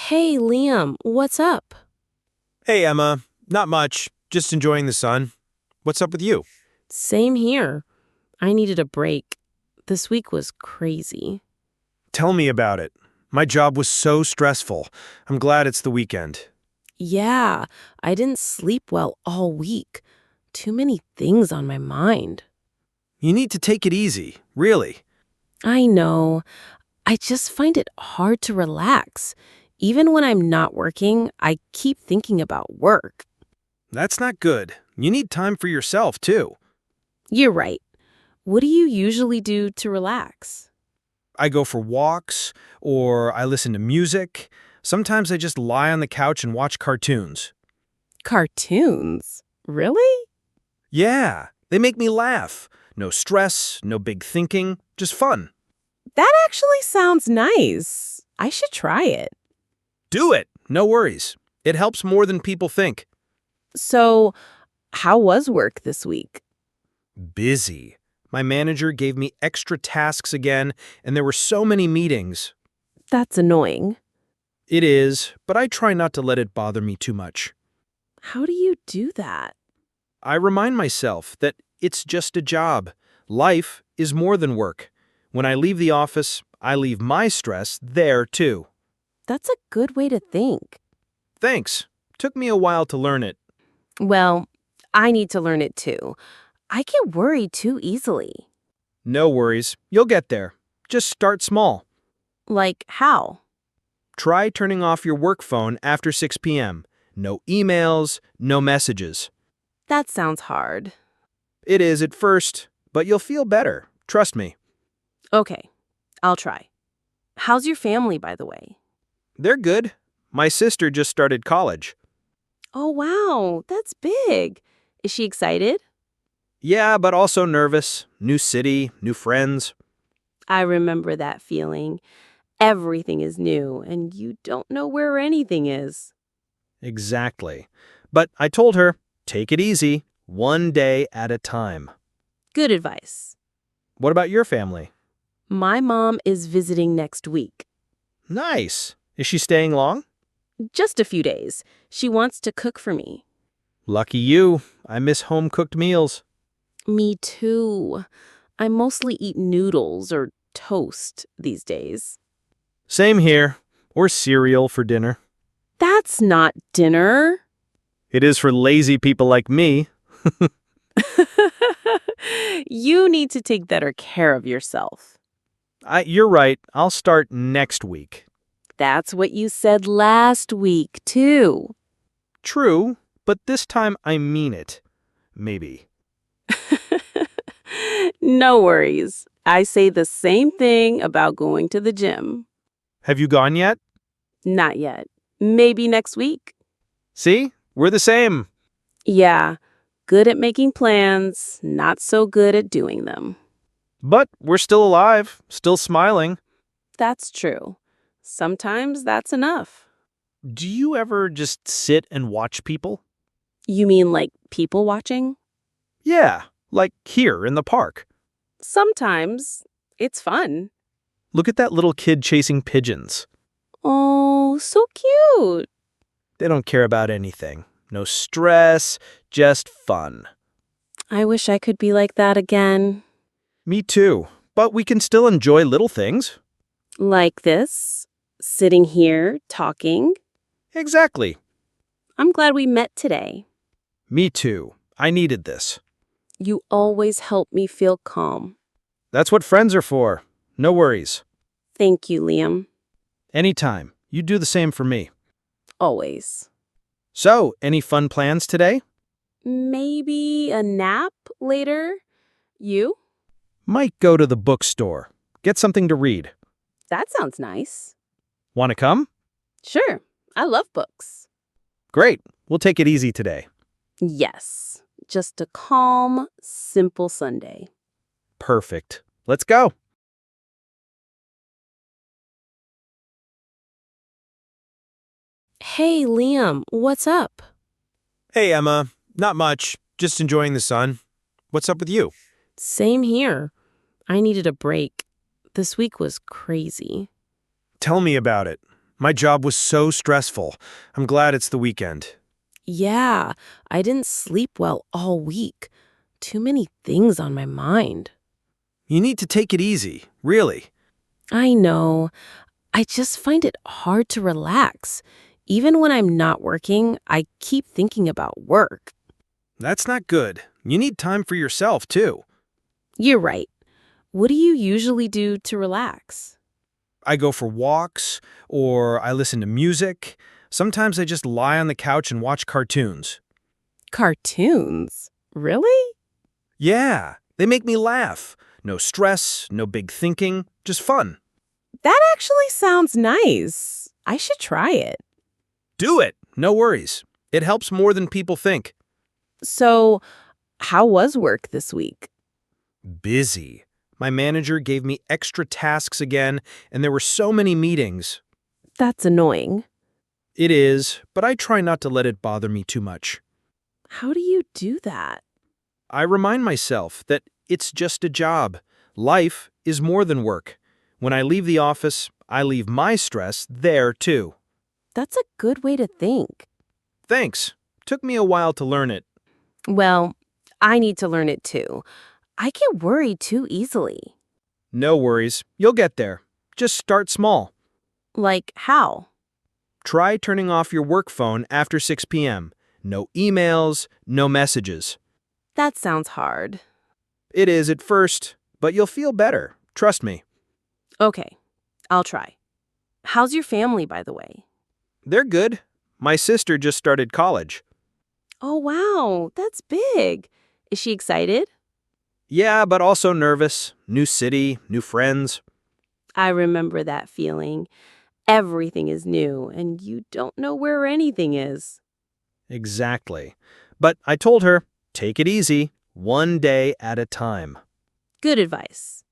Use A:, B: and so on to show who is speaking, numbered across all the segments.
A: Hey, Liam, what's up?
B: Hey, Emma. Not much. Just enjoying the sun. What's up with you?
A: Same here. I needed a break. This week was crazy.
B: Tell me about it. My job was so stressful. I'm glad it's the weekend.
A: Yeah, I didn't sleep well all week. Too many things on my mind.
B: You need to take it easy, really.
A: I know. I just find it hard to relax. Even when I'm not working, I keep thinking about work.
B: That's not good. You need time for yourself, too.
A: You're right. What do you usually do to relax?
B: I go for walks, or I listen to music. Sometimes I just lie on the couch and watch cartoons.
A: Cartoons? Really?
B: Yeah, they make me laugh. No stress, no big thinking, just fun.
A: That actually sounds nice. I should try it.
B: Do it. No worries. It helps more than people think.
A: So, how was work this week?
B: Busy. My manager gave me extra tasks again, and there were so many meetings.
A: That's annoying.
B: It is, but I try not to let it bother me too much.
A: How do you do that?
B: I remind myself that it's just a job. Life is more than work. When I leave the office, I leave my stress there, too.
A: That's a good way to think.
B: Thanks. Took me a while to learn it.
A: Well, I need to learn it too. I get worried too easily.
B: No worries. You'll get there. Just start small.
A: Like how?
B: Try turning off your work phone after 6 p.m. No emails, no messages.
A: That sounds hard.
B: It is at first, but you'll feel better. Trust me.
A: Okay, I'll try. How's your family, by the way?
B: They're good. My sister just started college.
A: Oh, wow, that's big. Is she excited?
B: Yeah, but also nervous. New city, new friends.
A: I remember that feeling. Everything is new, and you don't know where anything is.
B: Exactly. But I told her, take it easy, one day at a time.
A: Good advice.
B: What about your family?
A: My mom is visiting next week.
B: Nice. Is she staying long?
A: Just a few days. She wants to cook for me.
B: Lucky you. I miss home-cooked meals.
A: Me too. I mostly eat noodles or toast these days.
B: Same here. Or cereal for dinner.
A: That's not dinner.
B: It is for lazy people like me.
A: You need to take better care of yourself.
B: You're right. I'll start next week.
A: That's what you said last week, too.
B: True, but this time I mean it. Maybe.
A: No worries. I say the same thing about going to the gym.
B: Have you gone yet?
A: Not yet. Maybe next week.
B: See? We're the same.
A: Yeah, good at making plans, not so good at doing them.
B: But we're still alive, still smiling.
A: That's true. Sometimes that's enough.
B: Do you ever just sit and watch people?
A: You mean like people watching?
B: Yeah, like here in the park.
A: Sometimes. It's fun.
B: Look at that little kid chasing pigeons.
A: Oh, so cute.
B: They don't care about anything. No stress, just fun.
A: I wish I could be like that again.
B: Me too. But we can still enjoy little things.
A: Like this, sitting here, talking.
B: Exactly.
A: I'm glad we met today.
B: Me too. I needed this.
A: You always help me feel calm.
B: That's what friends are for. No worries.
A: Thank you, Liam.
B: Anytime. You do the same for me.
A: Always.
B: So, any fun plans today?
A: Maybe a nap later? You?
B: Might go to the bookstore. Get something to read.
A: That sounds nice.
B: Want to come?
A: Sure. I love books.
B: Great. We'll take it easy today.
A: Yes. Just a calm, simple Sunday.
B: Perfect. Let's go.
A: Hey, Liam, what's up?
B: Hey, Emma. Not much. Just enjoying the sun. What's up with you?
A: Same here. I needed a break. This week was crazy.
B: Tell me about it. My job was so stressful. I'm glad it's the weekend.
A: Yeah, I didn't sleep well all week. Too many things on my mind.
B: You need to take it easy, really.
A: I know. I just find it hard to relax. Even when I'm not working, I keep thinking about work.
B: That's not good. You need time for yourself, too.
A: You're right. What do you usually do to relax?
B: I go for walks, or I listen to music. Sometimes I just lie on the couch and watch cartoons.
A: Cartoons? Really?
B: Yeah, they make me laugh. No stress, no big thinking, just fun.
A: That actually sounds nice. I should try it.
B: Do it, no worries. It helps more than people think.
A: So, how was work this week?
B: Busy. My manager gave me extra tasks again, and there were so many meetings.
A: That's annoying.
B: It is, but I try not to let it bother me too much.
A: How do you do that?
B: I remind myself that it's just a job. Life is more than work. When I leave the office, I leave my stress there, too.
A: That's a good way to think.
B: Thanks. Took me a while to learn it.
A: Well, I need to learn it too. I get worried too easily.
B: No worries. You'll get there. Just start small.
A: Like how?
B: Try turning off your work phone after 6 p.m. No emails, no messages.
A: That sounds hard.
B: It is at first, but you'll feel better. Trust me.
A: Okay, I'll try. How's your family, by the way?
B: They're good. My sister just started college.
A: Oh, wow, that's big. Is she excited?
B: Yeah, but also nervous. New city, new friends.
A: I remember that feeling. Everything is new, and you don't know where anything is.
B: Exactly. But I told her, take it easy, one day at a time.
A: Good advice.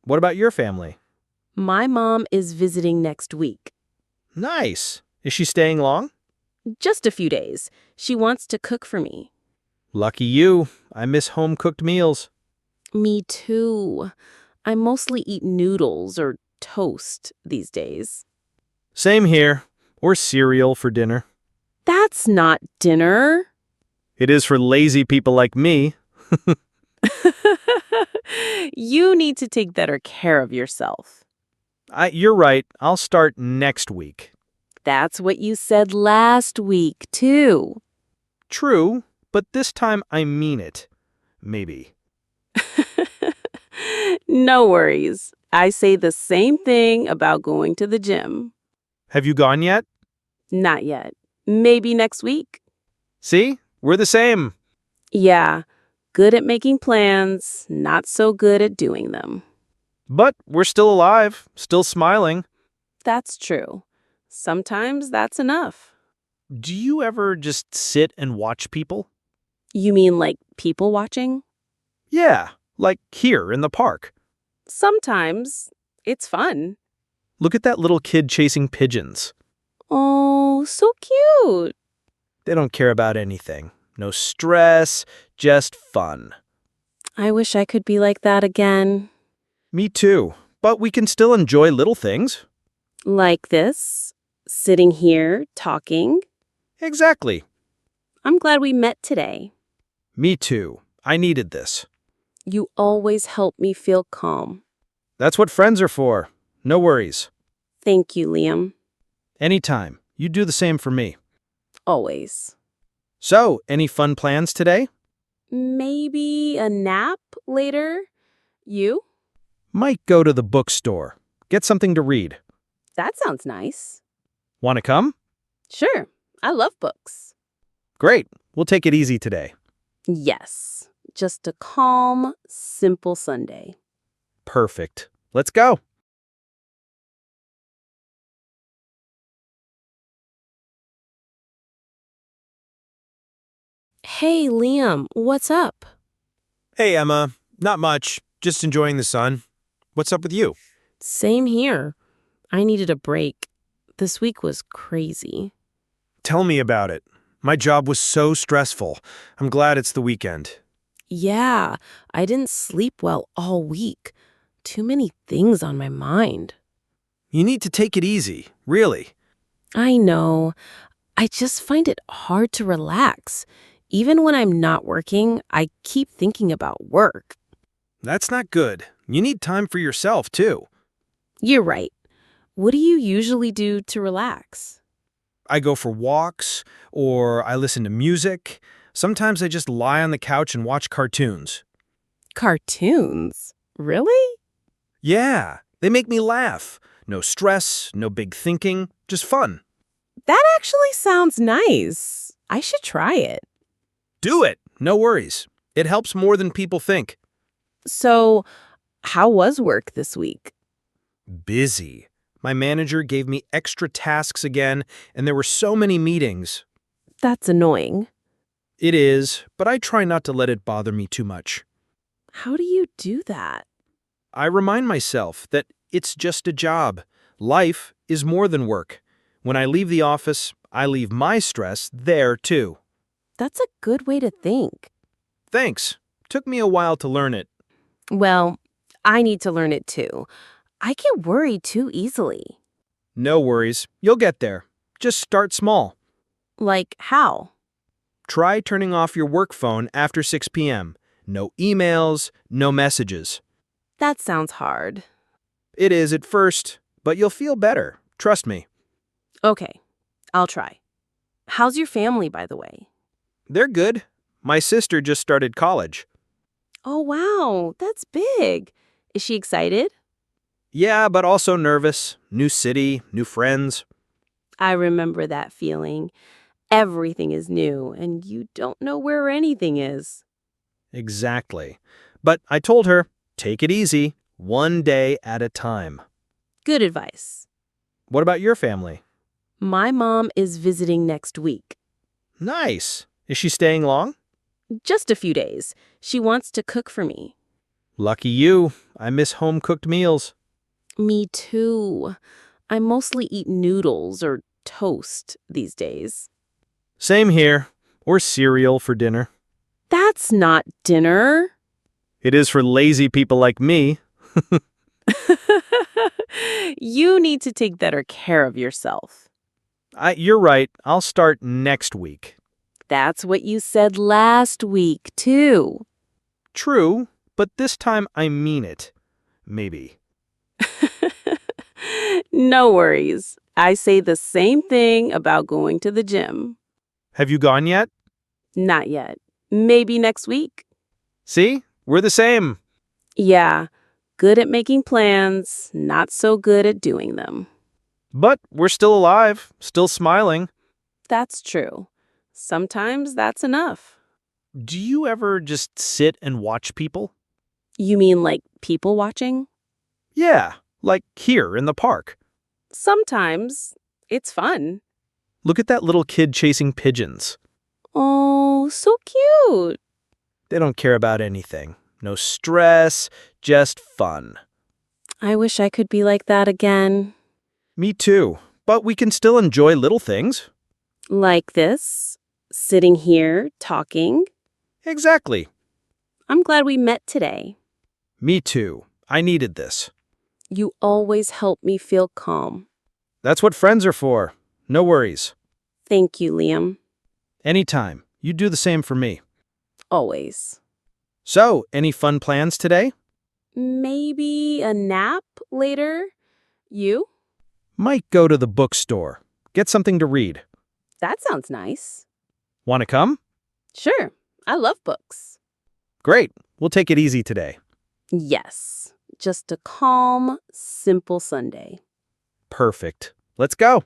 B: What about your family?
A: My mom is visiting next week.
B: Nice. Is she staying long?
A: Just a few days. She wants to cook for me.
B: Lucky you. I miss home-cooked meals.
A: Me too. I mostly eat noodles or toast these days.
B: Same here. Or cereal for dinner.
A: That's not dinner.
B: It is for lazy people like me.
A: You need to take better care of yourself.
B: You're right. I'll start next week.
A: That's what you said last week, too.
B: True, but this time I mean it. Maybe.
A: No worries. I say the same thing about going to the gym.
B: Have you gone yet?
A: Not yet. Maybe next week.
B: See? We're the same.
A: Yeah, good at making plans, not so good at doing them.
B: But we're still alive, still smiling.
A: That's true. Sometimes that's enough.
B: Do you ever just sit and watch people?
A: You mean like people watching?
B: Yeah, like here in the park.
A: Sometimes. It's fun.
B: Look at that little kid chasing pigeons.
A: Oh, so cute.
B: They don't care about anything. No stress, just fun.
A: I wish I could be like that again.
B: Me too. But we can still enjoy little things.
A: Like this, sitting here, talking.
B: Exactly.
A: I'm glad we met today.
B: Me too. I needed this.
A: You always help me feel calm.
B: That's what friends are for. No worries.
A: Thank you, Liam.
B: Anytime. You do the same for me.
A: Always.
B: So, any fun plans today?
A: Maybe a nap later? You?
B: Might go to the bookstore. Get something to read.
A: That sounds nice.
B: Want to come?
A: Sure. I love books.
B: Great. We'll take it easy today.
A: Yes. Just a calm, simple Sunday.
B: Perfect. Let's go.
A: Hey, Liam, what's up?
B: Hey, Emma. Not much. Just enjoying the sun. What's up with you?
A: Same here. I needed a break. This week was crazy.
B: Tell me about it. My job was so stressful. I'm glad it's the weekend.
A: Yeah, I didn't sleep well all week. Too many things on my mind.
B: You need to take it easy, really.
A: I know. I just find it hard to relax. Even when I'm not working, I keep thinking about work.
B: That's not good. You need time for yourself, too.
A: You're right. What do you usually do to relax?
B: I go for walks, or I listen to music. Sometimes I just lie on the couch and watch cartoons.
A: Cartoons? Really?
B: Yeah, they make me laugh. No stress, no big thinking, just fun.
A: That actually sounds nice. I should try it.
B: Do it, no worries. It helps more than people think.
A: So, how was work this week?
B: Busy. My manager gave me extra tasks again, and there were so many meetings.
A: That's annoying.
B: It is, but I try not to let it bother me too much.
A: How do you do that?
B: I remind myself that it's just a job. Life is more than work. When I leave the office, I leave my stress there, too.
A: That's a good way to think.
B: Thanks. Took me a while to learn it.
A: Well, I need to learn it too. I get worried too easily.
B: No worries. You'll get there. Just start small.
A: Like how?
B: Try turning off your work phone after 6 p.m. No emails, no messages.
A: That sounds hard.
B: It is at first, but you'll feel better. Trust me.
A: Okay, I'll try. How's your family, by the way?
B: They're good. My sister just started college.
A: Oh, wow, that's big. Is she excited?
B: Yeah, but also nervous. New city, new friends.
A: I remember that feeling. Everything is new, and you don't know where anything is.
B: Exactly. But I told her, take it easy, one day at a time.
A: Good advice.
B: What about your family?
A: My mom is visiting next week.
B: Nice. Is she staying long?
A: Just a few days. She wants to cook for me.
B: Lucky you. I miss home-cooked meals.
A: Me too. I mostly eat noodles or toast these days.
B: Same here. Or cereal for dinner.
A: That's not dinner.
B: It is for lazy people like me.
A: You need to take better care of yourself.
B: You're right. I'll start next week.
A: That's what you said last week, too.
B: True, but this time I mean it. Maybe.
A: No worries. I say the same thing about going to the gym.
B: Have you gone yet?
A: Not yet. Maybe next week.
B: See? We're the same.
A: Yeah, good at making plans, not so good at doing them.
B: But we're still alive, still smiling.
A: That's true. Sometimes that's enough.
B: Do you ever just sit and watch people?
A: You mean like people watching?
B: Yeah, like here in the park.
A: Sometimes. It's fun.
B: Look at that little kid chasing pigeons.
A: Oh, so cute.
B: They don't care about anything. No stress, just fun.
A: I wish I could be like that again.
B: Me too. But we can still enjoy little things.
A: Like this, sitting here, talking.
B: Exactly.
A: I'm glad we met today.
B: Me too. I needed this.
A: You always help me feel calm.
B: That's what friends are for. No worries.
A: Thank you, Liam.
B: Anytime. You do the same for me.
A: Always.
B: So, any fun plans today?
A: Maybe a nap later? You?
B: Might go to the bookstore. Get something to read.
A: That sounds nice.
B: Want to come?
A: Sure. I love books.
B: Great. We'll take it easy today.
A: Yes. Just a calm, simple Sunday.
B: Perfect. Let's go.